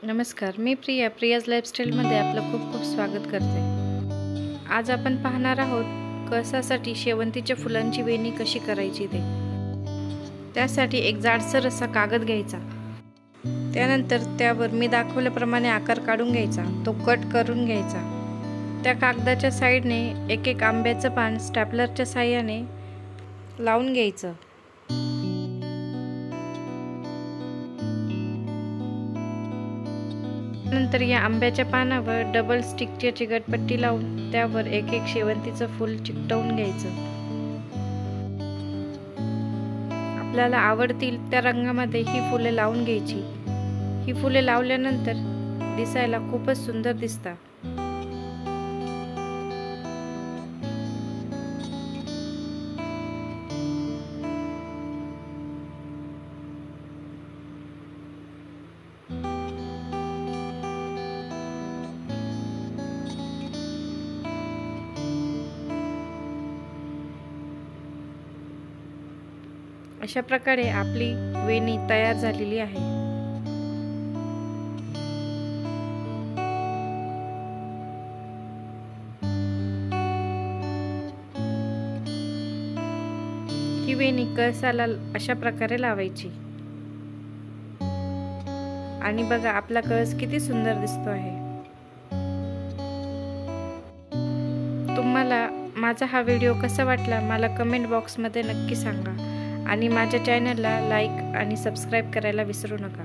नमस्कार, मी प्रियाज लाईफस्टाईलमध्ये आपलं खूप खूप स्वागत करते। आज आपण पाहणार आहोत कळसासाठी शेवंतीच्या फुलांची वेणी कशी करायची ते। त्यासाठी एक जाडसर असा कागद घ्यायचा। त्यानंतर त्यावर मी दाखवल्याप्रमाणे आकार काढून घ्यायचा, तो कट करून घ्यायचा। त्या कागदाच्या साईडने एक एक आंब्याचं पान स्टॅपलरच्या साहाय्याने लावून घ्यायचं। नंतर या आंब्याच्या पानावर डबल स्टिकची चिकटपट्टी लावून त्यावर एक एक शेवंतीचं फूल चिकटवून घ्यायचं। आपल्याला आवडतील त्या रंगामध्ये ही फुले लावून घ्यायची। ही फुले लावल्यानंतर दिसायला खूपच सुंदर दिसतात। अशा प्रकारे आपली वेणी तयार झालेली आहे। ही वेणी कळसाला अशा प्रकारे लावायची आणि बघा आपला कळस किती सुंदर दिसतो आहे। तुम्हाला माझा हा व्हिडिओ कसा वाटला मला कमेंट बॉक्समध्ये नक्की सांगा आणि माझ्या चॅनलला लाईक आणि सबस्क्राईब करायला विसरू नका।